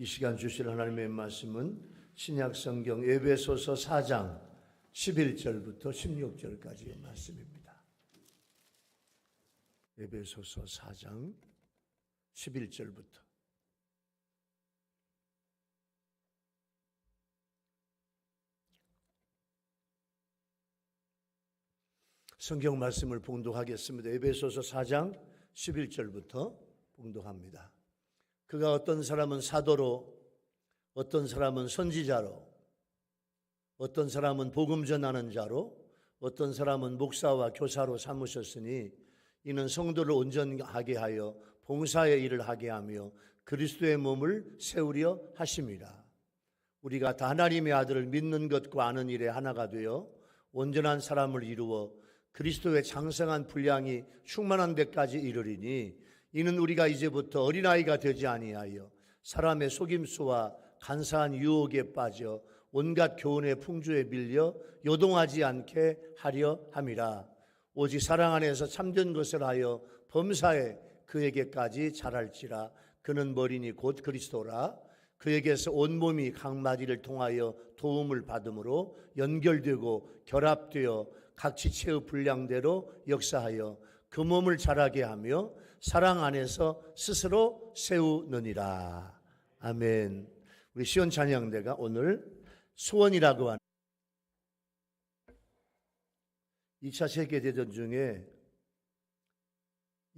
이 시간 주실 하나님의 말씀은 신약성경 에베소서 4장 11절부터 16절까지의 말씀입니다. 에베소서 4장 11절부터 성경 말씀을 봉독하겠습니다. 에베소서 4장 11절부터 봉독합니다. 그가 어떤 사람은 사도로, 어떤 사람은 선지자로, 어떤 사람은 복음 전하는 자로, 어떤 사람은 목사와 교사로 삼으셨으니 이는 성도를 온전하게 하여 봉사의 일을 하게 하며 그리스도의 몸을 세우려 하심이라. 우리가 다 하나님의 아들을 믿는 것과 아는 일에 하나가 되어 온전한 사람을 이루어 그리스도의 장성한 분량이 충만한 데까지 이르리니 이는 우리가 이제부터 어린아이가 되지 아니하여 사람의 속임수와 간사한 유혹에 빠져 온갖 교훈의 풍조에 밀려 요동하지 않게 하려 함이라. 오직 사랑 안에서 참된 것을 하여 범사에 그에게까지 자랄지라. 그는 머리니 곧 그리스도라. 그에게서 온몸이 각 마디를 통하여 도움을 받음으로 연결되고 결합되어 각 지체의 분량대로 역사하여 그 몸을 자라게 하며 사랑 안에서 스스로 세우느니라. 아멘. 우리 시온 찬양대가 오늘 소원이라고 하는 2차 세계대전 중에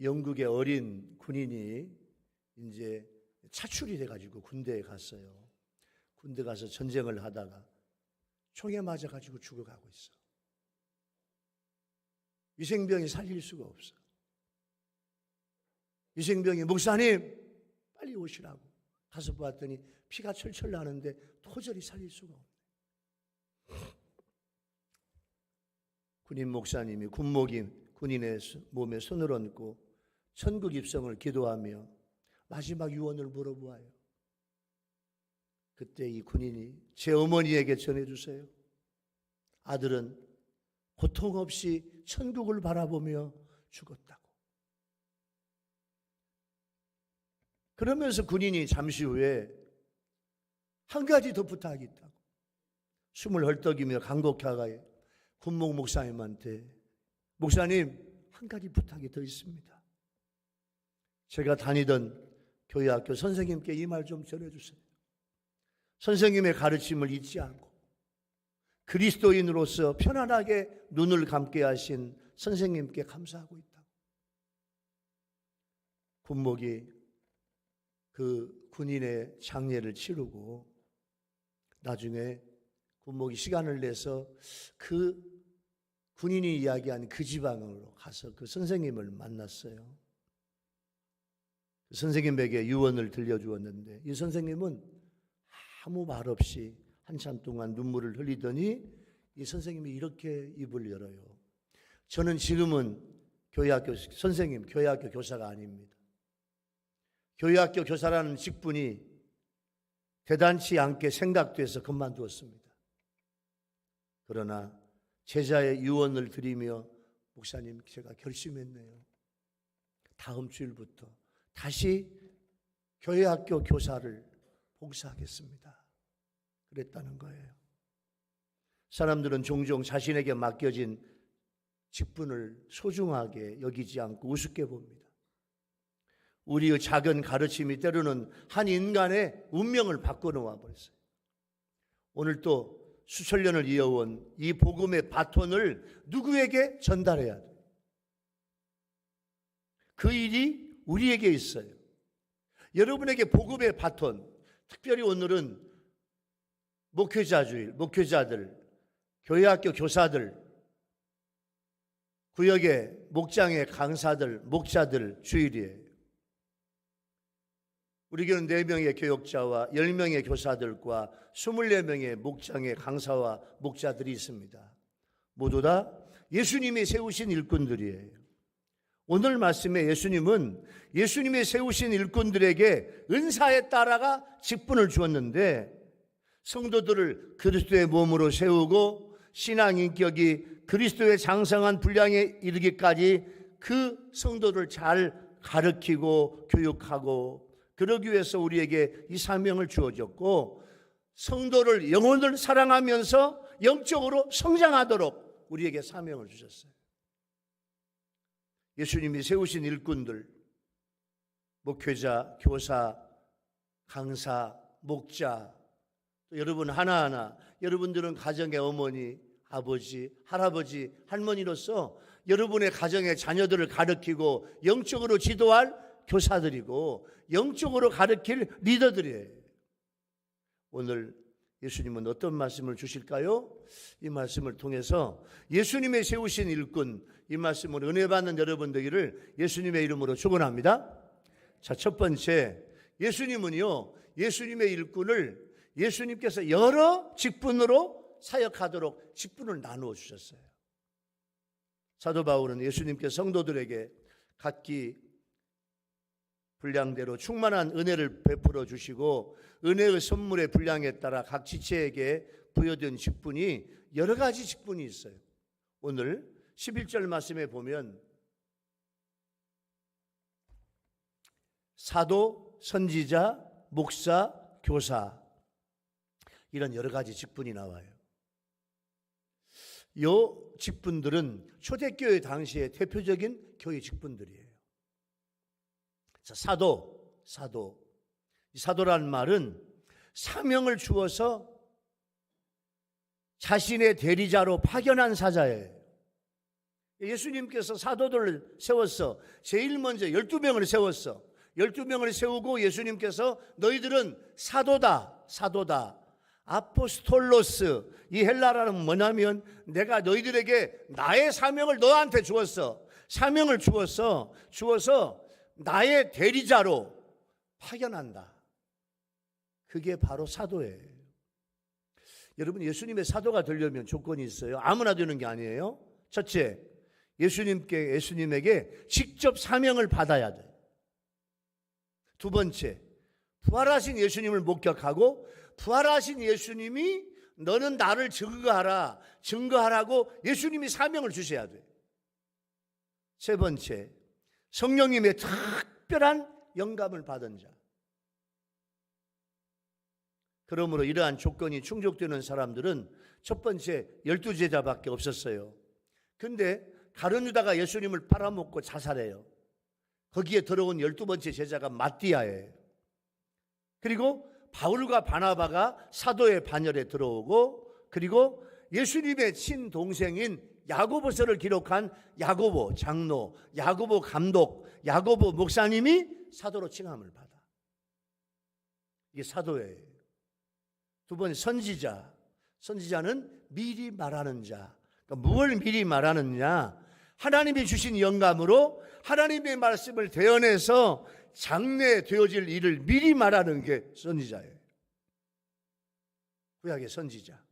영국의 어린 군인이 이제 차출이 돼가지고 군대에 갔어요. 군대 가서 전쟁을 하다가 총에 맞아가지고 죽어가고 있어. 위생병이 살릴 수가 없어. 위생병이 목사님 빨리 오시라고 가서 보았더니 피가 철철 나는데 도저히 살릴 수가 없네. 군인 목사님이 군인의 몸에 손을 얹고 천국 입성을 기도하며 마지막 유언을 물어보아요. 그때 이 군인이 제 어머니에게 전해주세요. 아들은 고통 없이 천국을 바라보며 죽었다고. 그러면서 군인이 잠시 후에 한 가지 더 부탁이 있다고. 숨을 헐떡이며 간곡하게 군목 목사님한테 목사님 한 가지 부탁이 더 있습니다. 제가 다니던 교회 학교 선생님께 이 말 좀 전해주세요. 선생님의 가르침을 잊지 않고 그리스도인으로서 편안하게 눈을 감게 하신 선생님께 감사하고 있다고. 군목이 그 군인의 장례를 치르고 나중에 군목이 시간을 내서 그 군인이 이야기한 그 지방으로 가서 그 선생님을 만났어요. 그 선생님에게 유언을 들려주었는데 이 선생님은 아무 말 없이 한참 동안 눈물을 흘리더니 이 선생님이 이렇게 입을 열어요. 저는 지금은 교회학교 선생님, 교회학교 교사가 아닙니다. 교회학교 교사라는 직분이 대단치 않게 생각돼서 그만두었습니다. 그러나 제자의 유언을 드리며 목사님 제가 결심했네요. 다음 주일부터 다시 교회학교 교사를 봉사하겠습니다. 그랬다는 거예요. 사람들은 종종 자신에게 맡겨진 직분을 소중하게 여기지 않고 우습게 봅니다. 우리의 작은 가르침이 때로는 한 인간의 운명을 바꿔놓아 버렸어요. 오늘 또 수천 년을 이어온 이 복음의 바톤을 누구에게 전달해야 돼요? 그 일이 우리에게 있어요. 여러분에게 복음의 바톤, 특별히 오늘은 목회자주일, 목회자들, 교회학교 교사들, 구역의 목장의 강사들, 목자들 주일이에요. 우리 교회는 4명의 교역자와 10명의 교사들과 24명의 목장의 강사와 목자들이 있습니다. 모두 다 예수님이 세우신 일꾼들이에요. 오늘 말씀에 예수님은 예수님이 세우신 일꾼들에게 은사에 따라가 직분을 주었는데 성도들을 그리스도의 몸으로 세우고 신앙 인격이 그리스도의 장성한 분량에 이르기까지 그 성도를 잘 가르치고 교육하고 그러기 위해서 우리에게 이 사명을 주어졌고, 성도를, 영혼을 사랑하면서 영적으로 성장하도록 우리에게 사명을 주셨어요. 예수님이 세우신 일꾼들, 목회자, 교사, 강사, 목자, 또 여러분 하나하나, 여러분들은 가정의 어머니, 아버지, 할아버지, 할머니로서 여러분의 가정의 자녀들을 가르치고 영적으로 지도할 교사들이고 영적으로 가르칠 리더들이에요. 오늘 예수님은 어떤 말씀을 주실까요? 이 말씀을 통해서 예수님의 세우신 일꾼, 이 말씀을 은혜 받는 여러분 되기를 예수님의 이름으로 축원합니다. 자, 첫 번째, 예수님은요, 예수님의 일꾼을 예수님께서 여러 직분으로 사역하도록 직분을 나누어 주셨어요. 사도 바울은 예수님께서 성도들에게 각기 분량대로 충만한 은혜를 베풀어 주시고 은혜의 선물의 분량에 따라 각 지체에게 부여된 직분이 여러 가지 직분이 있어요. 오늘 11절 말씀에 보면 사도, 선지자, 목사, 교사, 이런 여러 가지 직분이 나와요. 이 직분들은 초대교회 당시의 대표적인 교회 직분들이에요. 자, 사도. 이 사도란 말은 사명을 주어서 자신의 대리자로 파견한 사자예요. 예수님께서 사도들을 세웠어. 제일 먼저 12명을 세웠어. 12명을 세우고 예수님께서 너희들은 사도다. 아포스톨로스, 이 헬라라는 뭐냐면 내가 너희들에게 나의 사명을 너한테 주었어. 사명을 주어서 나의 대리자로 파견한다. 그게 바로 사도예요. 여러분, 예수님의 사도가 되려면 조건이 있어요. 아무나 되는 게 아니에요. 첫째, 예수님에게 직접 사명을 받아야 돼요. 두 번째, 부활하신 예수님을 목격하고 부활하신 예수님이 너는 나를 증거하라고 예수님이 사명을 주셔야 돼요. 세 번째, 성령님의 특별한 영감을 받은 자. 그러므로 이러한 조건이 충족되는 사람들은 첫 번째 12제자밖에 없었어요. 근데 가룟 유다가 예수님을 팔아먹고 자살해요. 거기에 들어온 12번째 제자가 마띠아예요. 그리고 바울과 바나바가 사도의 반열에 들어오고, 그리고 예수님의 친동생인 야고보서를 기록한 야고보 장로, 야고보 감독, 야고보 목사님이 사도로 칭함을 받아. 이게 사도예요. 두 번 선지자. 선지자는 미리 말하는 자. 그러니까 무엇을 미리 말하느냐? 하나님이 주신 영감으로 하나님의 말씀을 대언해서 장래되어질 일을 미리 말하는 게 선지자예요. 구약의 선지자.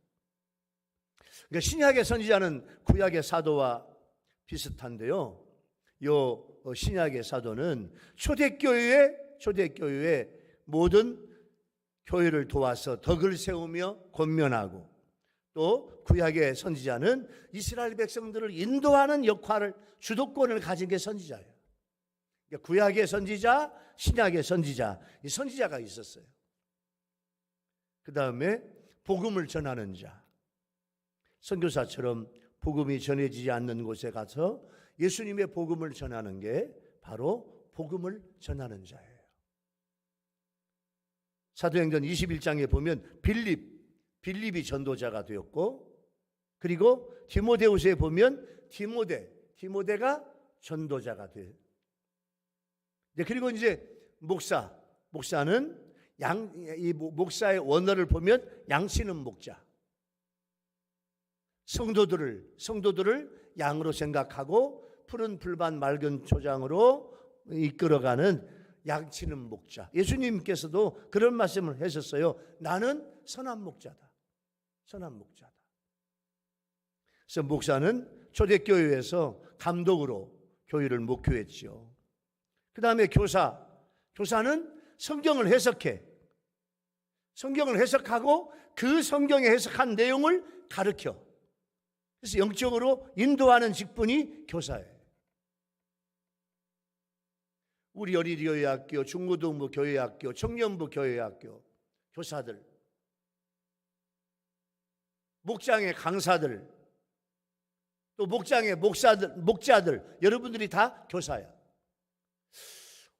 그러니까 신약의 선지자는 구약의 사도와 비슷한데요. 요 신약의 사도는 초대교회의 모든 교회를 도와서 덕을 세우며 권면하고, 또 구약의 선지자는 이스라엘 백성들을 인도하는 역할을, 주도권을 가진 게 선지자예요. 그러니까 구약의 선지자, 신약의 선지자, 이 선지자가 있었어요. 그 다음에 복음을 전하는 자. 선교사처럼 복음이 전해지지 않는 곳에 가서 예수님의 복음을 전하는 게 바로 복음을 전하는 자예요. 사도행전 21장에 보면 빌립이 전도자가 되었고, 그리고 디모데후서에 보면 디모데가 전도자가 돼요. 그리고 이제 목사는 이 목사의 원어를 보면 양치는 목자. 성도들을 양으로 생각하고 푸른 풀밭 맑은 초장으로 이끌어가는 양치는 목자. 예수님께서도 그런 말씀을 하셨어요. 나는 선한 목자다. 그래서 목사는 초대교회에서 감독으로 교회를 목회했죠. 그 다음에 교사는 성경을 해석하고 그 성경에 해석한 내용을 가르쳐. 그래서 영적으로 인도하는 직분이 교사예요. 우리 어린이교회학교, 중고등부 교회학교, 청년부 교회학교 교사들, 목장의 강사들, 또 목장의 목자들, 여러분들이 다 교사야.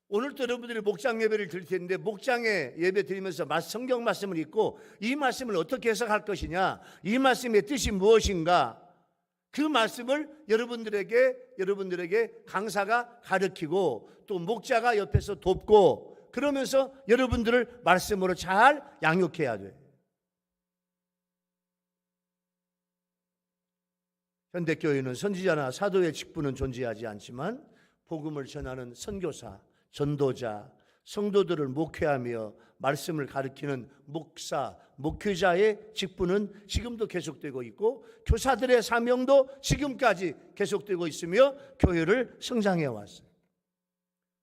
오늘도 여러분들이 목장 예배를 드릴 텐데, 목장에 예배 드리면서 성경 말씀을 읽고 이 말씀을 어떻게 해석할 것이냐, 이 말씀의 뜻이 무엇인가, 그 말씀을 여러분들에게 강사가 가르치고 또 목자가 옆에서 돕고, 그러면서 여러분들을 말씀으로 잘 양육해야 돼. 현대교회는 선지자나 사도의 직분은 존재하지 않지만 복음을 전하는 선교사, 전도자, 성도들을 목회하며 말씀을 가르치는 목사, 목회자의 직분은 지금도 계속되고 있고, 교사들의 사명도 지금까지 계속되고 있으며 교회를 성장해 왔어요.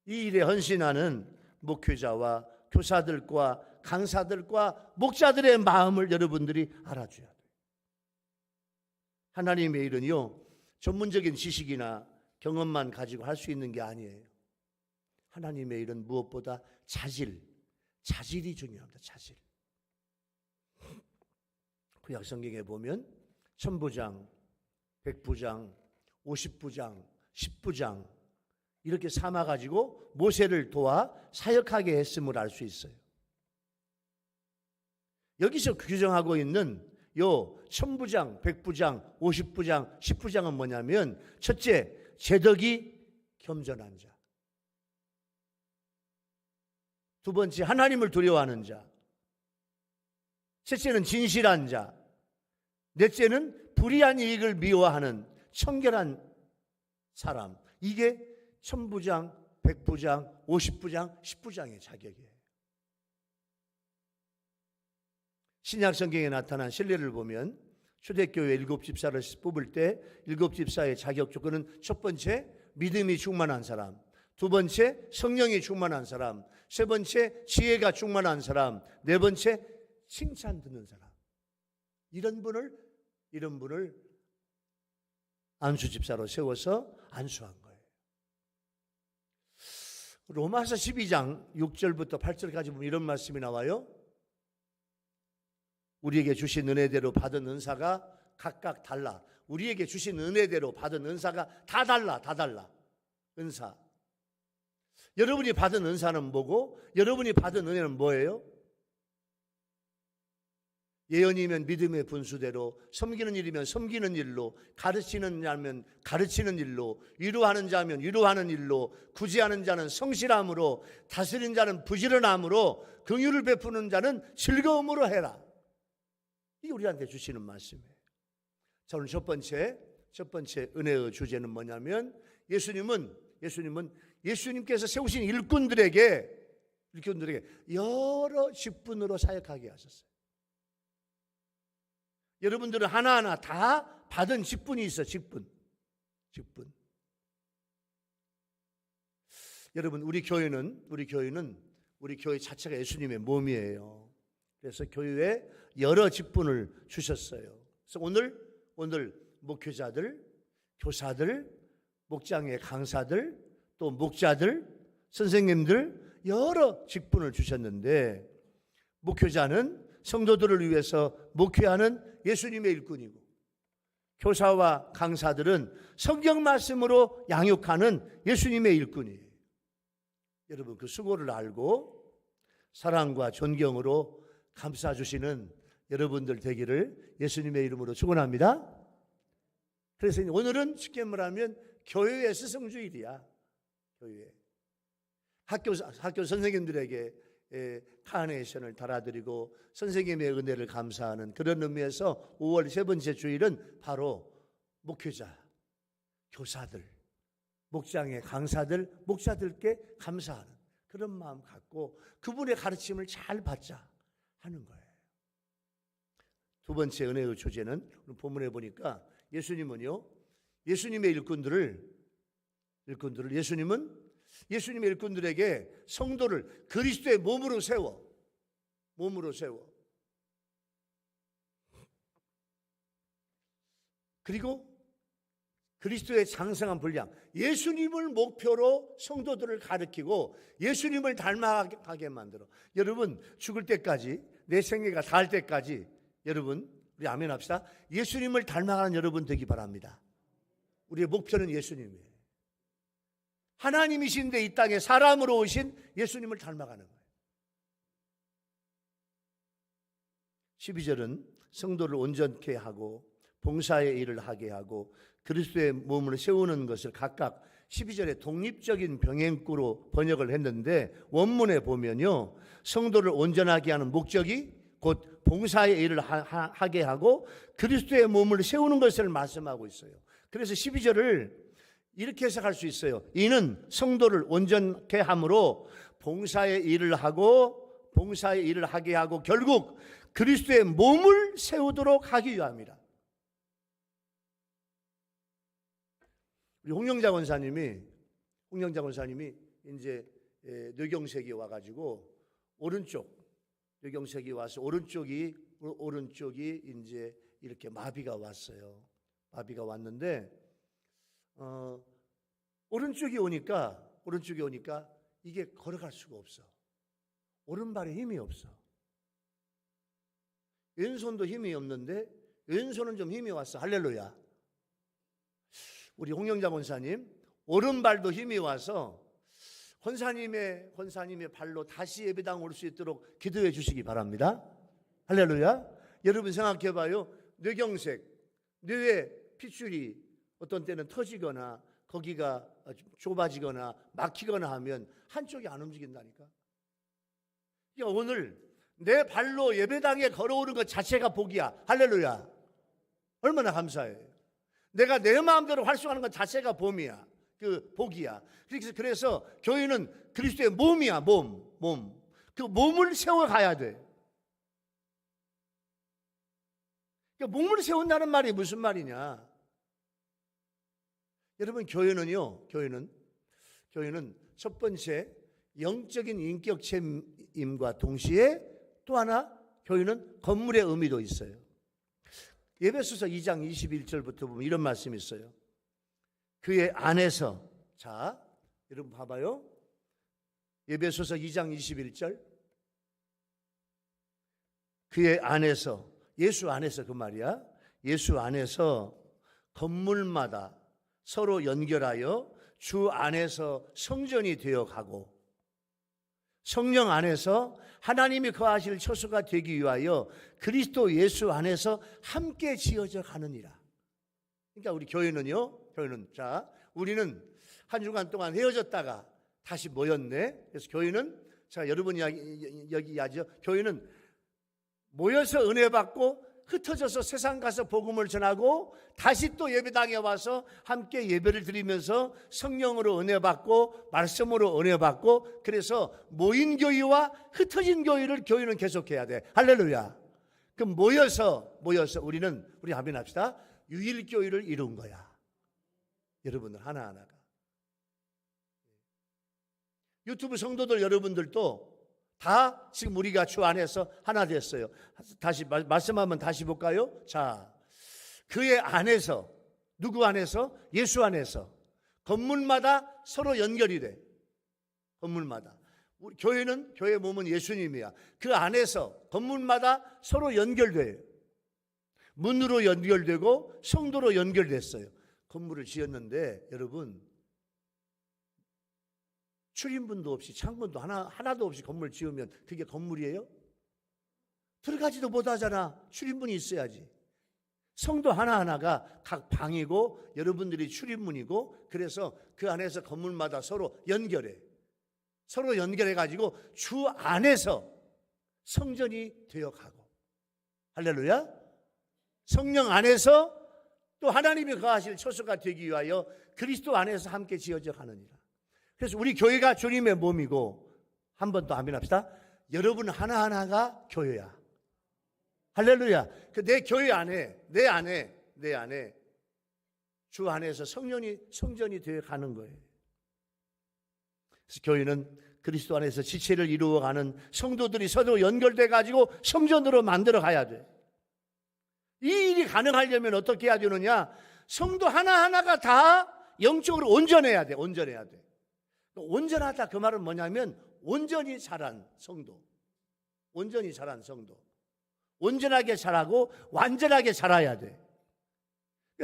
이 일에 헌신하는 목회자와 교사들과 강사들과 목자들의 마음을 여러분들이 알아줘야 돼요. 하나님의 일은요, 전문적인 지식이나 경험만 가지고 할 수 있는 게 아니에요. 하나님의 일은 무엇보다 자질이 중요합니다. 자질. 구약 성경에 보면 천부장, 백부장, 50부장, 10부장 이렇게 삼아가지고 모세를 도와 사역하게 했음을 알 수 있어요. 여기서 규정하고 있는 요 천부장, 백부장, 50부장, 10부장은 뭐냐면, 첫째, 제덕이 겸손한 자. 두 번째, 하나님을 두려워하는 자. 셋째는 진실한 자. 넷째는 불의한 이익을 미워하는 청결한 사람. 이게 천부장, 백부장, 50부장, 10부장의 자격이에요. 신약 성경에 나타난 신뢰를 보면 초대교회 7집사를 뽑을 때 7집사의 자격 조건은, 첫 번째, 믿음이 충만한 사람, 두 번째, 성령이 충만한 사람, 세 번째, 지혜가 충만한 사람, 네 번째, 칭찬 듣는 사람. 이런 분을 안수집사로 세워서 안수한 거예요. 로마서 12장 6절부터 8절까지 보면 이런 말씀이 나와요. 우리에게 주신 은혜대로 받은 은사가 각각 달라. 우리에게 주신 은혜대로 받은 은사가 다 달라. 은사. 여러분이 받은 은사는 뭐고, 여러분이 받은 은혜는 뭐예요? 예언이면 믿음의 분수대로, 섬기는 일이면 섬기는 일로, 가르치는 자면 가르치는 일로, 위로하는 자면 위로하는 일로, 구제하는 자는 성실함으로, 다스리는 자는 부지런함으로, 긍휼을 베푸는 자는 즐거움으로 해라. 이게 우리한테 주시는 말씀이에요. 자, 오늘 첫 번째 은혜의 주제는 뭐냐면, 예수님께서 세우신 일꾼들에게 여러 직분으로 사역하게 하셨어요. 여러분들은 하나하나 다 받은 직분이 있어. 직분. 여러분, 우리 교회 자체가 예수님의 몸이에요. 그래서 교회에 여러 직분을 주셨어요. 그래서 오늘 목회자들, 교사들, 목장의 강사들, 또 목자들, 선생님들 여러 직분을 주셨는데, 목회자는 성도들을 위해서 목회하는 예수님의 일꾼이고, 교사와 강사들은 성경 말씀으로 양육하는 예수님의 일꾼이에요. 여러분, 그 수고를 알고 사랑과 존경으로 감싸주시는 여러분들 되기를 예수님의 이름으로 축원합니다. 그래서 오늘은 쉽게 말하면 교회의 스승주일이야. 교회. 학교 선생님들에게 카네이션을 달아드리고 선생님의 은혜를 감사하는 그런 의미에서 5월 세 번째 주일은 바로 목회자, 교사들, 목장의 강사들, 목사들께 감사하는 그런 마음 갖고 그분의 가르침을 잘 받자 하는 거예요. 두 번째 은혜의 주제는 본문에 보니까 예수님의 예수님의 일꾼들에게 성도를 그리스도의 몸으로 세워. 그리고 그리스도의 장성한 분량, 예수님을 목표로 성도들을 가르치고 예수님을 닮아가게 만들어. 여러분 죽을 때까지, 내 생애가 닿을 때까지 여러분 우리 아멘 합시다. 예수님을 닮아가는 여러분 되기 바랍니다. 우리의 목표는 예수님이에요. 하나님이신데 이 땅에 사람으로 오신 예수님을 닮아가는 거예요. 12절은 성도를 온전케 하고 봉사의 일을 하게 하고 그리스도의 몸을 세우는 것을 각각 12절에 독립적인 병행구로 번역을 했는데, 원문에 보면요, 성도를 온전하게 하는 목적이 곧 봉사의 일을 하게 하고 그리스도의 몸을 세우는 것을 말씀하고 있어요. 그래서 12절을 이렇게 해석할 수 있어요. 이는 성도를 온전케 함으로 봉사의 일을 하게 하고 결국 그리스도의 몸을 세우도록 하기 위함이라. 우리 홍영자 권사님이 이제 뇌경색이 와가지고 뇌경색이 와서 오른쪽이 이제 이렇게 마비가 왔어요. 마비가 왔는데 오른쪽이 오니까 이게 걸어갈 수가 없어. 오른발에 힘이 없어. 왼손도 힘이 없는데 왼손은 좀 힘이 왔어. 할렐루야. 우리 홍영자 권사님 오른발도 힘이 와서 권사님의 발로 다시 예배당 올 수 있도록 기도해 주시기 바랍니다. 할렐루야. 여러분 생각해 봐요. 뇌경색, 뇌에 핏줄이 어떤 때는 터지거나 거기가 좁아지거나 막히거나 하면 한쪽이 안 움직인다니까. 그러니까 오늘 내 발로 예배당에 걸어오는 것 자체가 복이야. 할렐루야. 얼마나 감사해요. 내가 내 마음대로 활성하는 것 자체가 복이야. 그래서 교회는 그리스도의 몸이야. 몸. 그 몸을 세워가야 돼. 그러니까 몸을 세운다는 말이 무슨 말이냐? 여러분 교회는 첫 번째 영적인 인격체임과 동시에 또 하나 교회는 건물의 의미도 있어요. 에베소서 2장 21절부터 보면 이런 말씀이 있어요. 그의 안에서, 자 여러분 봐봐요. 에베소서 2장 21절, 그의 안에서, 예수 안에서 그 말이야. 예수 안에서 건물마다 서로 연결하여 주 안에서 성전이 되어가고 성령 안에서 하나님이 거하실 처소가 되기 위하여 그리스도 예수 안에서 함께 지어져 가느니라. 그러니까 우리 교회는 우리는 한 주간 동안 헤어졌다가 다시 모였네. 그래서 교회는, 자 여러분이 여기 하죠. 교회는 모여서 은혜 받고 흩어져서 세상 가서 복음을 전하고 다시 또 예배당에 와서 함께 예배를 드리면서 성령으로 은혜 받고 말씀으로 은혜 받고, 그래서 모인 교회와 흩어진 교회를 교회는 계속해야 돼. 할렐루야. 그럼 모여서 우리 아멘 합시다. 유일교회를 이룬 거야. 여러분들 하나하나가. 유튜브 성도들 여러분들도 다 지금 우리가 주 안에서 하나 됐어요. 다시 말씀하면 다시 볼까요? 자, 그의 안에서, 누구 안에서? 예수 안에서 건물마다 서로 연결이 돼. 건물마다. 우리 교회는, 교회 몸은 예수님이야. 그 안에서 건물마다 서로 연결돼요. 문으로 연결되고 성도로 연결됐어요. 건물을 지었는데 여러분, 출입문도 없이 창문도 하나도 없이 건물 지으면 그게 건물이에요? 들어가지도 못하잖아. 출입문이 있어야지. 성도 하나하나가 각 방이고 여러분들이 출입문이고, 그래서 그 안에서 건물마다 서로 연결해. 서로 연결해가지고 주 안에서 성전이 되어가고. 할렐루야. 성령 안에서 또 하나님이 거하실 처소가 되기 위하여 그리스도 안에서 함께 지어져 가느니라. 그래서 우리 교회가 주님의 몸이고, 한 번 더 아멘 합시다. 여러분 하나하나가 교회야. 할렐루야. 내 교회 안에, 내 안에 주 안에서 성전이 되어 가는 거예요. 그래서 교회는 그리스도 안에서 지체를 이루어가는 성도들이 서로 연결돼 가지고 성전으로 만들어 가야 돼. 이 일이 가능하려면 어떻게 해야 되느냐? 성도 하나하나가 다 영적으로 온전해야 돼. 온전해야 돼. 온전하다 그 말은 뭐냐면 온전히 자란 성도. 온전히 자란 성도. 온전하게 자라고 완전하게 자라야 돼.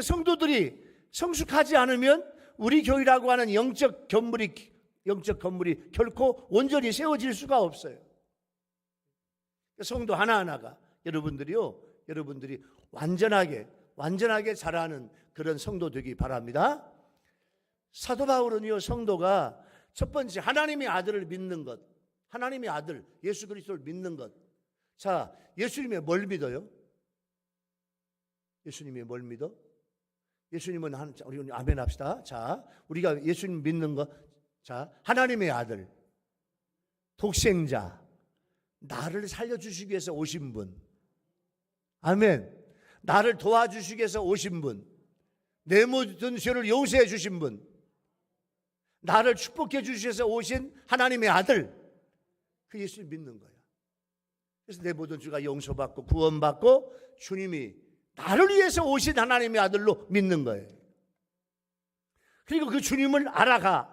성도들이 성숙하지 않으면 우리 교회라고 하는 영적 건물이 결코 온전히 세워질 수가 없어요. 성도 하나하나가 여러분들이 완전하게 자라는 그런 성도 되기 바랍니다. 사도 바울은요, 성도가 첫 번째 하나님의 아들을 믿는 것, 하나님의 아들 예수 그리스도를 믿는 것. 자, 예수님의 뭘 믿어요? 예수님이 뭘 믿어? 예수님은 우리 아멘 합시다. 자, 우리가 예수님 믿는 것, 자, 하나님의 아들, 독생자, 나를 살려주시기 위해서 오신 분, 아멘. 나를 도와주시기 위해서 오신 분, 내 모든 죄를 용서해 주신 분, 나를 축복해 주시기 위해서 오신 하나님의 아들, 그 예수님 믿는 거야. 그래서 내 모든 죄가 용서받고 구원받고 주님이 나를 위해서 오신 하나님의 아들로 믿는 거예요. 그리고 그 주님을 알아가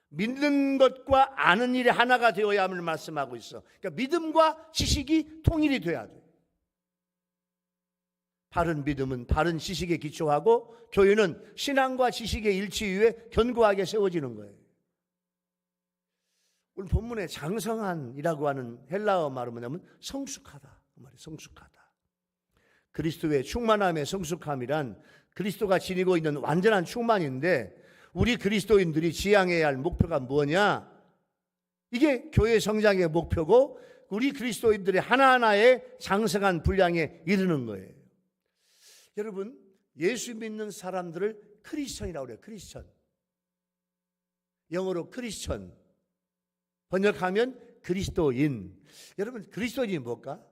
믿는 것과 아는 일이 하나가 되어야 함을 말씀하고 있어. 그러니까 믿음과 지식이 통일이 돼야 돼. 바른 믿음은 바른 지식에 기초하고 교회는 신앙과 지식의 일치 위에 견고하게 세워지는 거예요. 오늘 본문에 장성한이라고 하는 헬라어 말은 뭐냐면 성숙하다. 그 말이 성숙하다. 그리스도의 충만함의 성숙함이란 그리스도가 지니고 있는 완전한 충만인데 우리 그리스도인들이 지향해야 할 목표가 뭐냐? 이게 교회 성장의 목표고 우리 그리스도인들의 하나하나의 장성한 분량에 이르는 거예요. 여러분, 예수 믿는 사람들을 크리스천이라고 그래요. 크리스천. 영어로 크리스천. 번역하면 그리스도인. 여러분, 그리스도인이 뭘까?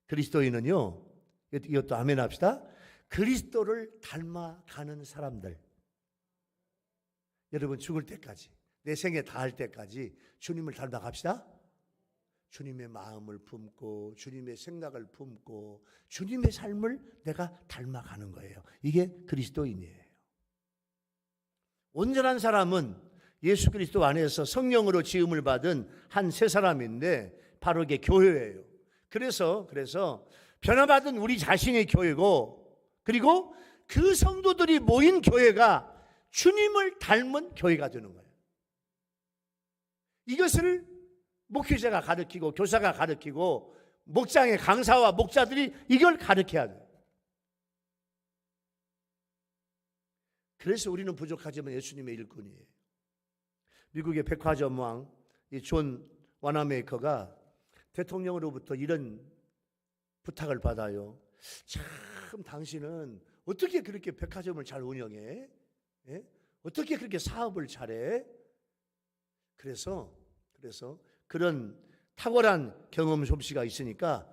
그리스도인은요, 이것도 아멘 합시다. 그리스도를 닮아가는 사람들. 여러분, 죽을 때까지, 내 생에 다할 때까지 주님을 닮아갑시다. 주님의 마음을 품고 주님의 생각을 품고 주님의 삶을 내가 닮아가는 거예요. 이게 그리스도인이에요. 온전한 사람은 예수 그리스도 안에서 성령으로 지음을 받은 한 세 사람인데 바로 이게 교회예요. 그래서 변화받은 우리 자신이 교회고, 그리고 그 성도들이 모인 교회가 주님을 닮은 교회가 되는 거예요. 이것을 목회자가 가르치고 교사가 가르치고 목장의 강사와 목자들이 이걸 가르쳐야 돼요. 그래서 우리는 부족하지만 예수님의 일꾼이에요. 미국의 백화점 왕 존 와나메이커가 대통령으로부터 이런 부탁을 받아요. 참 당신은 어떻게 그렇게 백화점을 잘 운영해? 어떻게 그렇게 사업을 잘해? 그래서 그런 탁월한 경험 솜씨가 있으니까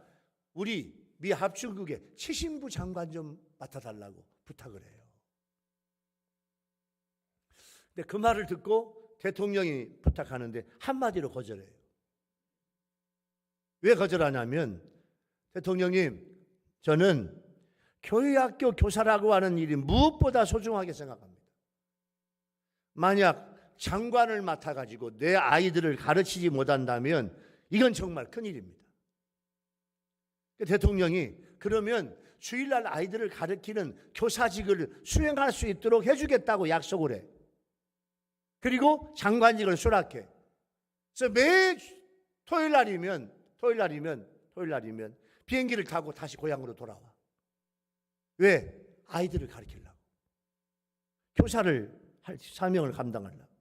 우리 미 합중국의 치신부 장관 좀 맡아달라고 부탁을 해요. 근데 그 말을 듣고 대통령이 부탁하는데 한마디로 거절해요. 왜 거절하냐면, 대통령님, 저는 교회학교 교사라고 하는 일이 무엇보다 소중하게 생각합니다. 만약 장관을 맡아가지고 내 아이들을 가르치지 못한다면 이건 정말 큰일입니다. 대통령이 그러면 주일날 아이들을 가르치는 교사직을 수행할 수 있도록 해주겠다고 약속을 해. 그리고 장관직을 수락해. 그래서 매 토요일날이면 비행기를 타고 다시 고향으로 돌아와. 왜? 아이들을 가르치려고. 교사를 할 사명을 감당하려고.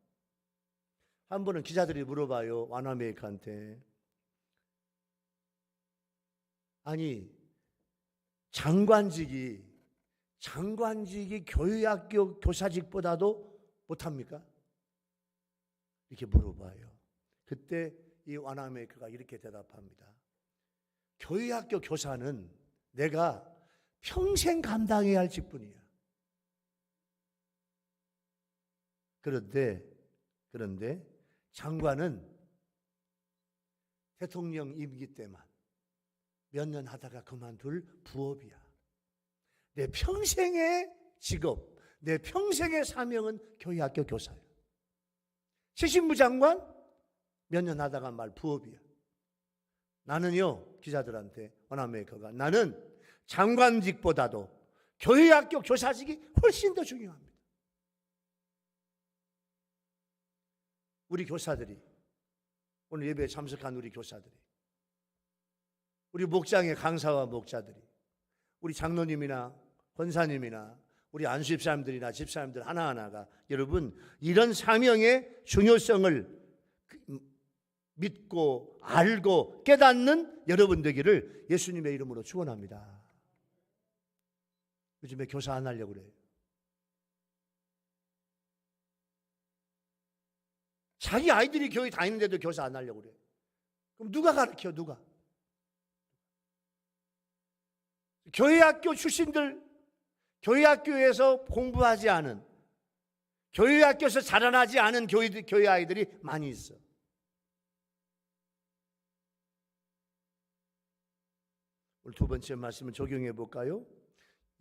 한 번은 기자들이 물어봐요, 와나메이커한테. 아니, 장관직이 교회학교 교사직보다도 못합니까? 이렇게 물어봐요. 그때 이 와나메이커가 이렇게 대답합니다. 교회학교 교사는 내가 평생 감당해야 할 직분이야. 그런데 장관은 대통령 임기 때만, 몇 년 하다가 그만둘 부업이야. 내 평생의 직업, 내 평생의 사명은 교회학교 교사야. 최신부 장관 몇 년 하다가 말 부업이야. 나는요, 기자들한테 원아메이커가 나는 장관직보다도 교회학교 교사직이 훨씬 더 중요합니다. 우리 교사들이, 오늘 예배에 참석한 우리 교사들이, 우리 목장의 강사와 목자들이, 우리 장로님이나 권사님이나 우리 안수집사님들이나 집사님들 하나하나가 여러분 이런 사명의 중요성을 믿고 알고 깨닫는 여러분 되기를 예수님의 이름으로 축원합니다. 요즘에 교사 안 하려고 그래요. 자기 아이들이 교회 다니는데도 교사 안 하려고 그래요. 그럼 누가 가르쳐? 누가? 교회학교 출신들, 교회학교에서 공부하지 않은, 교회학교에서 자라나지 않은 교회 아이들이 많이 있어. 오늘 두 번째 말씀을 적용해 볼까요?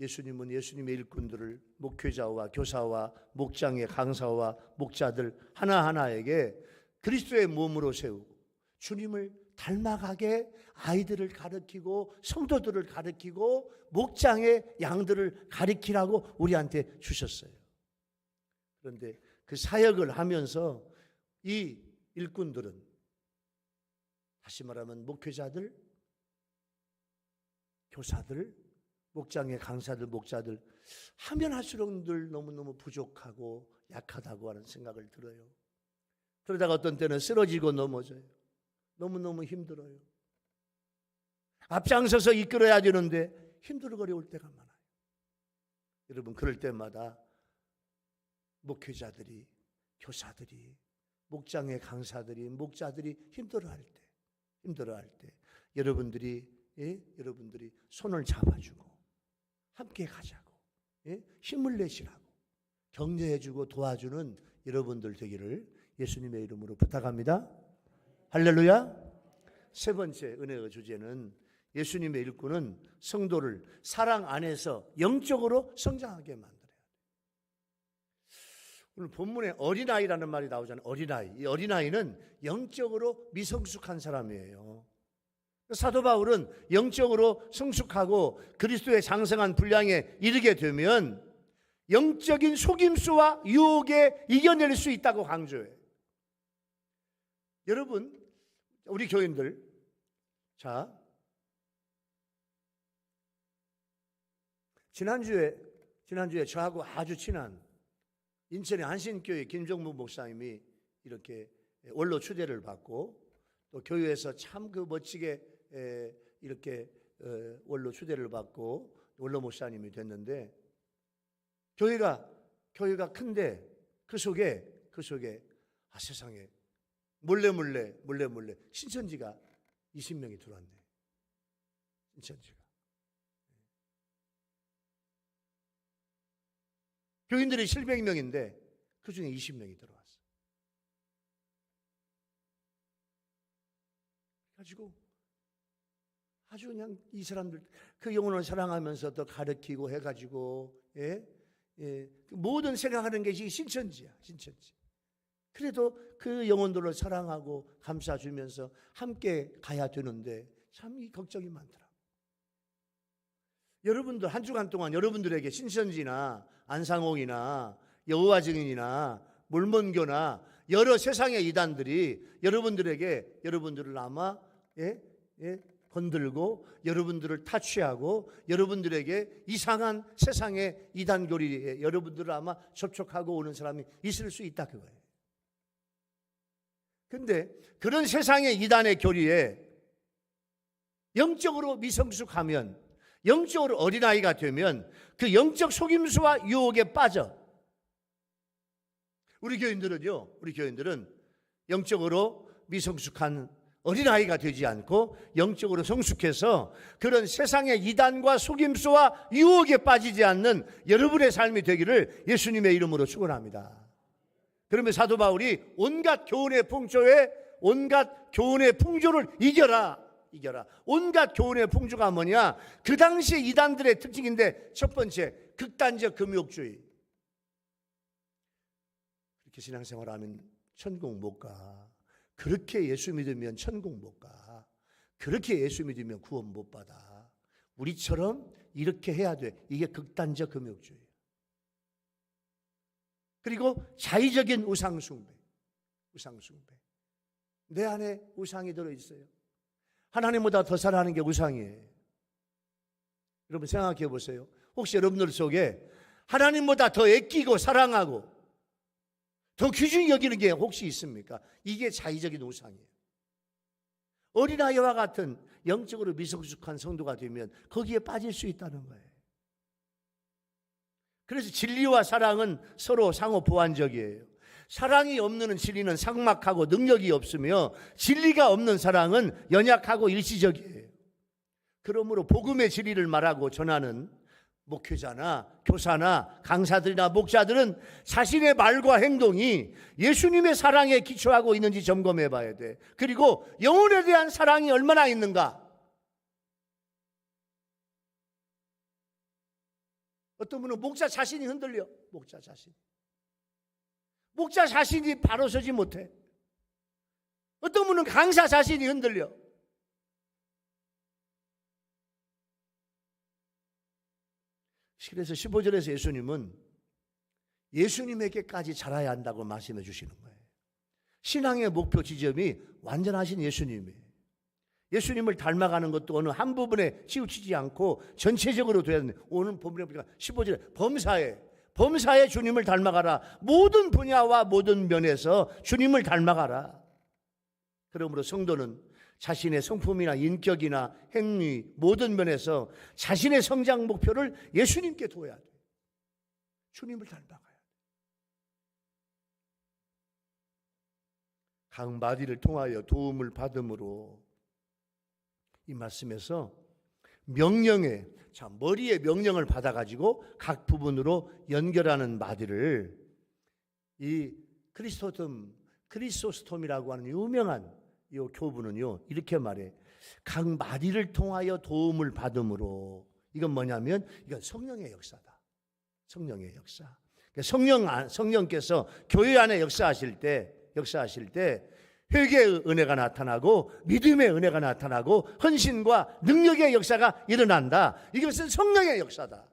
예수님은 예수님의 일꾼들을 목회자와 교사와 목장의 강사와 목자들 하나하나에게 그리스도의 몸으로 세우고 주님을 닮아가게 아이들을 가르치고 성도들을 가르치고 목장의 양들을 가르치라고 우리한테 주셨어요. 그런데 그 사역을 하면서 이 일꾼들은, 다시 말하면 목회자들, 교사들, 목장의 강사들, 목자들 하면 할수록 늘 너무너무 부족하고 약하다고 하는 생각을 들어요. 그러다가 어떤 때는 쓰러지고 넘어져요. 너무너무 힘들어요. 앞장서서 이끌어야 되는데 힘들고 어려울 때가 많아요. 여러분, 그럴 때마다 목회자들이, 교사들이, 목장의 강사들이, 목자들이 힘들어할 때 여러분들이 손을 잡아주고 함께 가자고, 힘을 내시라고 격려해주고 도와주는 여러분들 되기를 예수님의 이름으로 부탁합니다. 할렐루야. 세 번째 은혜의 주제는 예수님의 일꾼은 성도를 사랑 안에서 영적으로 성장하게 만들어야 돼요. 오늘 본문에 어린아이라는 말이 나오잖아요. 어린아이. 이 어린아이는 영적으로 미성숙한 사람이에요. 사도 바울은 영적으로 성숙하고 그리스도의 장성한 분량에 이르게 되면 영적인 속임수와 유혹에 이겨낼 수 있다고 강조해요. 여러분, 우리 교인들, 자, 지난주에 저하고 아주 친한 인천의 한신교회 김정무 목사님이 이렇게 원로 추대를 받고 또 교회에서 참 그 멋지게 이렇게 원로 추대를 받고 원로 목사님이 됐는데, 교회가 큰데 그 속에 세상에 몰래 신천지가 20명이 들어왔네. 신천지가. 교인들이 700명인데 그 중에 20명이 들어왔어. 가지고 아주 그냥 이 사람들 그 영혼을 사랑하면서 또 가르치고 해가지고 모든 생각하는 것이 신천지야. 신천지. 그래도 그 영혼들을 사랑하고 감싸주면서 함께 가야 되는데 참 이 걱정이 많더라고. 여러분들 한 주간 동안 여러분들에게 신천지나 안상홍이나 여호와 증인이나 몰몬교나 여러 세상의 이단들이 여러분들을 아마 건들고 여러분들을 타취하고 여러분들에게 이상한 세상의 이단 교리에 여러분들을 아마 접촉하고 오는 사람이 있을 수 있다 그거예요. 근데 그런 세상의 이단의 교리에 영적으로 미성숙하면, 영적으로 어린아이가 되면 그 영적 속임수와 유혹에 빠져. 우리 교인들은 영적으로 미성숙한 어린아이가 되지 않고 영적으로 성숙해서 그런 세상의 이단과 속임수와 유혹에 빠지지 않는 여러분의 삶이 되기를 예수님의 이름으로 축원합니다. 그러면 사도 바울이 온갖 교훈의 풍조를 이겨라. 이겨라. 온갖 교훈의 풍조가 뭐냐? 그 당시에 이단들의 특징인데, 첫 번째, 극단적 금욕주의. 그렇게 신앙생활하면 천국 못 가. 그렇게 예수 믿으면 천국 못 가. 그렇게 예수 믿으면 구원 못 받아. 우리처럼 이렇게 해야 돼. 이게 극단적 금욕주의. 그리고 자의적인 우상숭배. 우상숭배. 내 안에 우상이 들어있어요. 하나님보다 더 사랑하는 게 우상이에요. 여러분 생각해 보세요. 혹시 여러분들 속에 하나님보다 더 애끼고 사랑하고 더 귀중히 여기는 게 혹시 있습니까? 이게 자의적인 우상이에요. 어린아이와 같은 영적으로 미성숙한 성도가 되면 거기에 빠질 수 있다는 거예요. 그래서 진리와 사랑은 서로 상호 보완적이에요. 사랑이 없는 진리는 삭막하고 능력이 없으며, 진리가 없는 사랑은 연약하고 일시적이에요. 그러므로 복음의 진리를 말하고 전하는 목회자나 교사나 강사들이나 목자들은 자신의 말과 행동이 예수님의 사랑에 기초하고 있는지 점검해 봐야 돼. 그리고 영혼에 대한 사랑이 얼마나 있는가. 어떤 분은 목자 자신이 흔들려. 목자 자신이 바로 서지 못해. 어떤 분은 강사 자신이 흔들려. 그래서 15절에서 예수님은 예수님에게까지 자라야 한다고 말씀해 주시는 거예요. 신앙의 목표 지점이 완전하신 예수님이에요. 예수님을 닮아가는 것도 어느 한 부분에 치우치지 않고 전체적으로 돼야 되는데, 오늘 본문에 보니까 15절에 범사에 주님을 닮아가라. 모든 분야와 모든 면에서 주님을 닮아가라. 그러므로 성도는 자신의 성품이나 인격이나 행위 모든 면에서 자신의 성장 목표를 예수님께 둬야 돼. 주님을 닮아가야 돼. 각 마디를 통하여 도움을 받음으로, 이 말씀에서 명령에, 머리에 명령을 받아가지고 각 부분으로 연결하는 마디를 이 크리소스톰이라고 하는 유명한 이 교부는요 이렇게 말해. 각 마디를 통하여 도움을 받음으로. 이건 뭐냐면 이건 성령의 역사다. 성령의 역사. 성령께서 교회 안에 역사하실 때 회개의 은혜가 나타나고 믿음의 은혜가 나타나고 헌신과 능력의 역사가 일어난다. 이것은 성령의 역사다.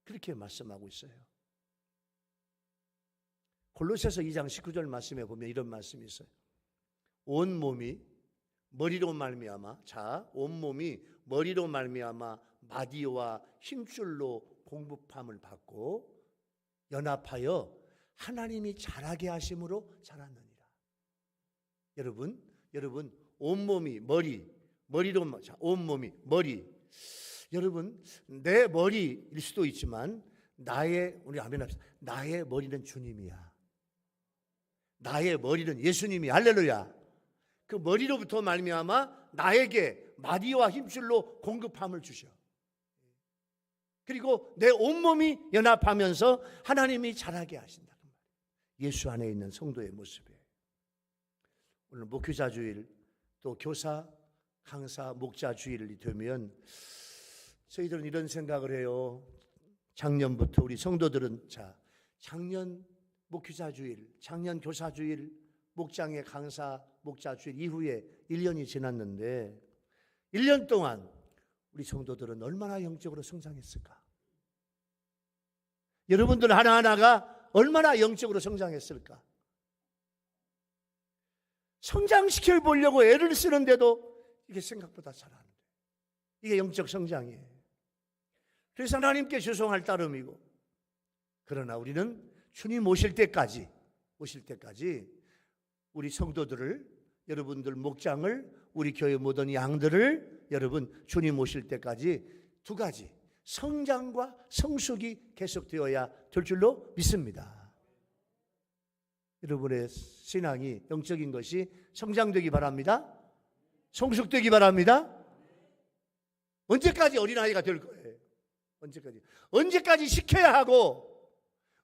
그렇게 말씀하고 있어요. 골로새서 2장 19절 말씀에 보면 이런 말씀이 있어요. 온몸이 머리로 말미암아 마디와 힘줄로 공급함을 받고 연합하여 하나님이 자라게 하심으로 자랐느니라. 여러분 온몸이 온몸이 머리. 여러분 내 머리일 수도 있지만 우리 아멘 합시다. 나의 머리는 주님이야. 나의 머리는 예수님이. 할렐루야. 그 머리로부터 말미암아 나에게 마디와 힘줄로 공급함을 주셔. 그리고 내 온몸이 연합하면서 하나님이 자라게 하신다는 말이에요. 예수 안에 있는 성도의 모습이에요. 오늘 목회자 주일, 또 교사, 강사, 목자 주일이 되면 저희들은 이런 생각을 해요. 작년부터 우리 성도들은 작년 목회자 주일, 작년 교사 주일, 목장의 강사, 목자 주일 이후에 1년이 지났는데 1년 동안 우리 성도들은 얼마나 영적으로 성장했을까? 여러분들 하나하나가 얼마나 영적으로 성장했을까? 성장시켜 보려고 애를 쓰는데도 이게 생각보다 잘 안 돼. 이게 영적 성장이에요. 그래서 하나님께 죄송할 따름이고, 그러나 우리는 주님 오실 때까지 우리 성도들을, 여러분들 목장을, 우리 교회 모든 양들을 여러분 주님 오실 때까지 두 가지 성장과 성숙이 계속되어야 될 줄로 믿습니다. 여러분의 신앙이, 영적인 것이 성장되기 바랍니다. 성숙되기 바랍니다. 언제까지 어린아이가 될 거예요? 언제까지 시켜야 하고,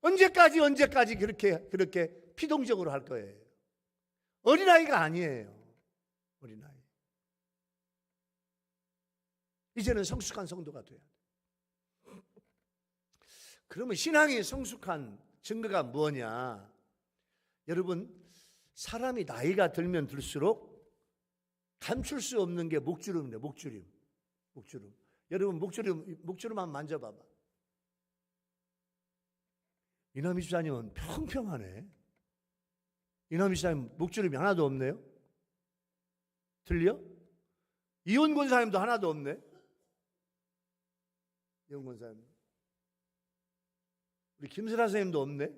언제까지 그렇게 피동적으로 할 거예요? 어린아이가 아니에요. 어린아이. 이제는 성숙한 성도가 돼야 돼. 그러면 신앙이 성숙한 증거가 뭐냐? 여러분, 사람이 나이가 들면 들수록 감출 수 없는 게 목주름이네. 목주름. 여러분, 목주름 한번 만져봐봐. 이남희 집사님은 평평하네. 이남희 집사님 목주름이 하나도 없네요. 들려? 이혼 권사님도 하나도 없네. 이혼 권사님. 우리 김슬아 선생님도 없네.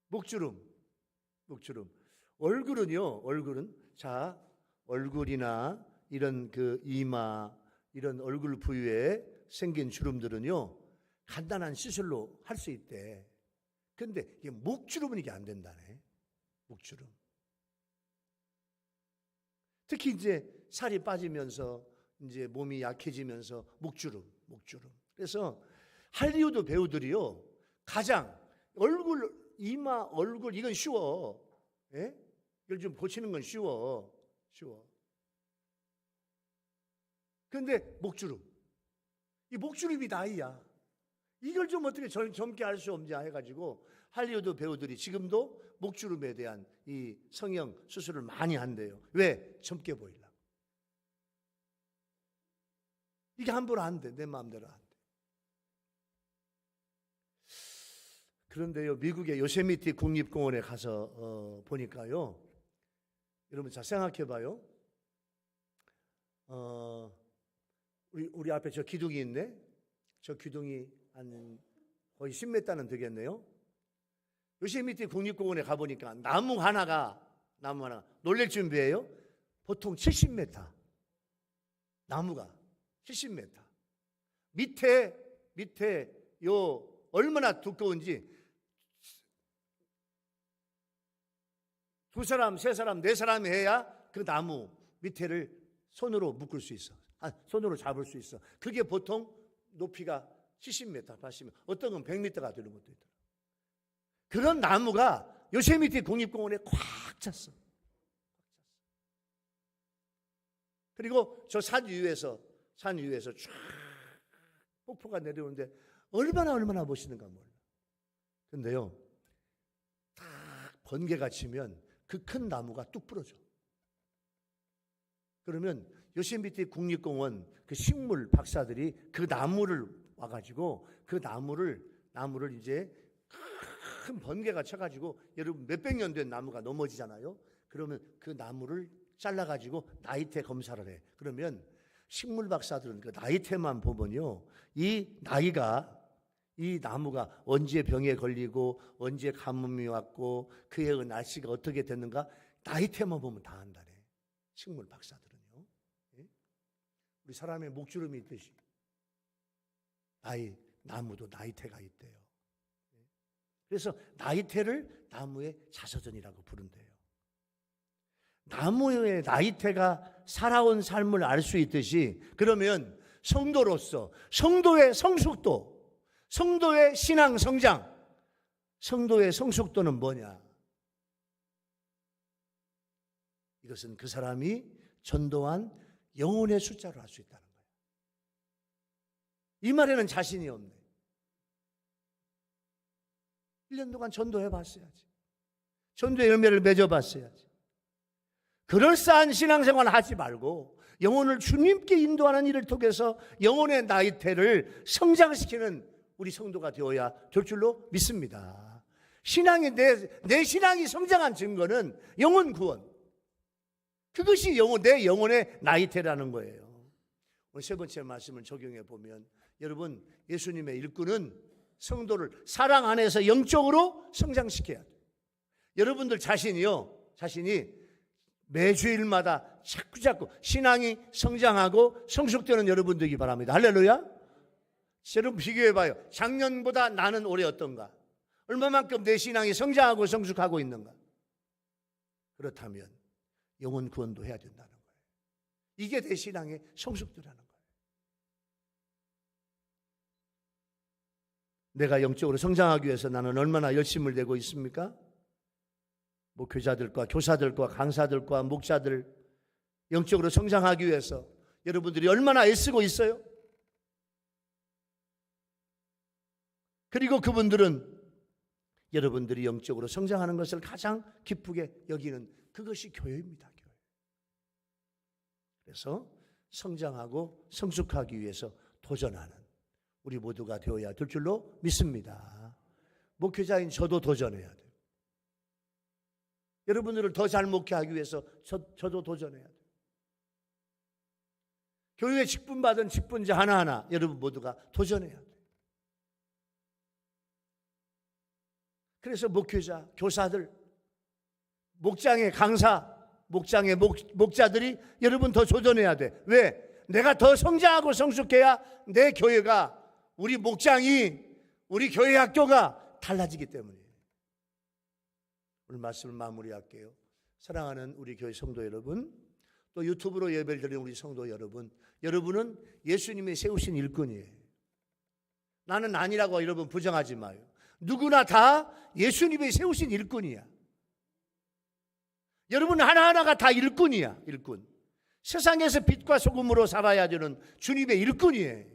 목주름. 얼굴은 자, 얼굴이나 이런 그 이마, 이런 얼굴 부위에 생긴 주름들은요, 간단한 시술로 할 수 있대. 근데 이게 목주름은 이게 안 된다네. 목주름. 특히 이제 살이 빠지면서 이제 몸이 약해지면서 목주름. 그래서 할리우드 배우들이요, 가장 얼굴, 이마, 얼굴 이건 쉬워. 예? 이걸 좀 고치는 건 쉬워. 그런데 목주름. 이 목주름이 나이야. 이걸 좀 어떻게 젊게 할 수 없냐 해가지고 할리우드 배우들이 지금도 목주름에 대한 이 성형 수술을 많이 한대요. 왜? 젊게 보이려고. 이게 함부로 안 돼. 내 마음대로 안 돼. 그런데요, 미국의 요세미티 국립공원에 가서 보니까요, 여러분 잘 생각해봐요. 우리 앞에 저 기둥이 있네. 저 기둥이 한 거의 10m는 되겠네요. 요세미티 국립공원에 가보니까 나무 하나가 놀랄 준비예요. 보통 70m. 나무가 70m. 밑에 요 얼마나 두꺼운지 2사람, 3사람, 4사람이 해야 그 나무 밑에를 손으로 묶을 수 있어. 손으로 잡을 수 있어. 그게 보통 높이가 70m, 80m, 어떤 건 100m가 되는 것도 있더라. 그런 나무가 요세미티 국립공원에 꽉 찼어. 그리고 저 산 위에서 쫙 폭포가 내려오는데 얼마나 멋있는가 몰라. 근데요, 딱 번개가 치면 그 큰 나무가 뚝 부러져. 그러면 요세미티 국립공원 그 식물 박사들이 그 나무를 와가지고 그 나무를 이제 큰 번개가 쳐가지고 여러분 몇백 년 된 나무가 넘어지잖아요. 그러면 그 나무를 잘라가지고 나이테 검사를 해. 그러면 식물 박사들은 그 나이테만 보면요, 이 나무가 언제 병에 걸리고 언제 가뭄이 왔고 그의 날씨가 어떻게 됐는가 나이테만 보면 다 안다네. 식물 박사들은요. 우리 사람의 목주름이 있듯이 나무도 나이테가 있대요. 그래서 나이테를 나무의 자서전이라고 부른대요. 나무의 나이테가 살아온 삶을 알 수 있듯이, 그러면 성도로서 성도의 성숙도, 성도의 신앙 성장, 성도의 성숙도는 뭐냐? 이것은 그 사람이 전도한 영혼의 숫자로 할 수 있다는 거예요. 이 말에는 자신이 없네. 1년 동안 전도해 봤어야지. 전도의 열매를 맺어 봤어야지. 그럴싸한 신앙생활 하지 말고 영혼을 주님께 인도하는 일을 통해서 영혼의 나이테를 성장시키는 우리 성도가 되어야 될 줄로 믿습니다. 신앙이 내 신앙이 성장한 증거는 영혼 구원. 그것이 내 영혼의 나이테라는 거예요. 오늘 세 번째 말씀을 적용해 보면, 여러분, 예수님의 일꾼은 성도를 사랑 안에서 영적으로 성장시켜야 돼요. 여러분들 자신이 매주일마다 자꾸 신앙이 성장하고 성숙되는 여러분들이기 바랍니다. 할렐루야. 여러분 비교해봐요. 작년보다 나는 올해 어떤가? 얼마만큼 내 신앙이 성장하고 성숙하고 있는가? 그렇다면 영혼 구원도 해야 된다는 거예요. 이게 내 신앙의 성숙도라는 거예요. 내가 영적으로 성장하기 위해서 나는 얼마나 열심을 내고 있습니까? 목회자들과 교사들과 강사들과 목자들 영적으로 성장하기 위해서 여러분들이 얼마나 애쓰고 있어요? 그리고 그분들은 여러분들이 영적으로 성장하는 것을 가장 기쁘게 여기는 그것이 교회입니다. 교회. 그래서 성장하고 성숙하기 위해서 도전하는 우리 모두가 되어야 될 줄로 믿습니다. 목회자인 저도 도전해야 돼요. 여러분들을 더 잘 목회하기 위해서 저도 도전해야 돼요. 교회에 직분받은 직분자 하나하나 여러분 모두가 도전해야 돼요. 그래서 목회자, 교사들, 목장의 강사, 목장의 목자들이 여러분 더 도전해야 돼. 왜? 내가 더 성장하고 성숙해야 내 교회가, 우리 목장이, 우리 교회 학교가 달라지기 때문이에요. 오늘 말씀을 마무리할게요. 사랑하는 우리 교회 성도 여러분, 또 유튜브로 예배를 드리는 우리 성도 여러분, 여러분은 예수님이 세우신 일꾼이에요. 나는 아니라고 여러분 부정하지 마요. 누구나 다 예수님이 세우신 일꾼이야. 여러분 하나하나가 다 일꾼이야. 일꾼. 세상에서 빛과 소금으로 살아야 되는 주님의 일꾼이에요.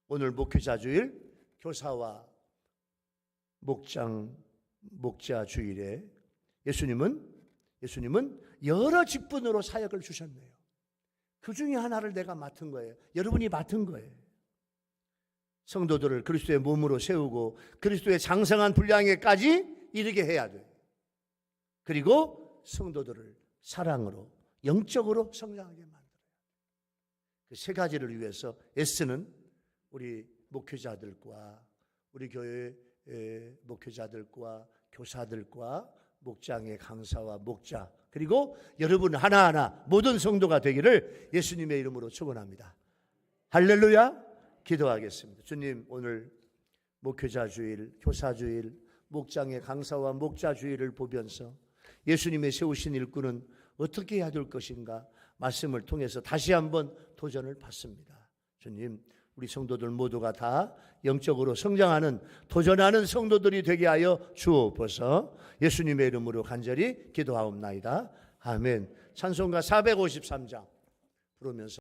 오늘 목회자 주일, 교사와 목자 주일에 예수님은 여러 직분으로 사역을 주셨네요. 그 중에 하나를 내가 맡은 거예요. 여러분이 맡은 거예요. 성도들을 그리스도의 몸으로 세우고 그리스도의 장성한 분량에까지 이르게 해야 돼요. 그리고 성도들을 사랑으로 영적으로 성장하게 만들어요. 그 세 가지를 위해서 애쓰는 우리 목회자들과 우리 교회 목회자들과 교사들과 목장의 강사와 목자, 그리고 여러분 하나하나 모든 성도가 되기를 예수님의 이름으로 축원합니다. 할렐루야. 기도하겠습니다. 주님, 오늘 목회자 주일, 교사 주일, 목장의 강사와 목자 주일을 보면서 예수님의 세우신 일꾼은 어떻게 해야 될 것인가 말씀을 통해서 다시 한번 도전을 받습니다. 주님, 우리 성도들 모두가 다 영적으로 성장하는 도전하는 성도들이 되게 하여 주옵소서. 예수님의 이름으로 간절히 기도하옵나이다. 아멘. 찬송가 453장 부르면서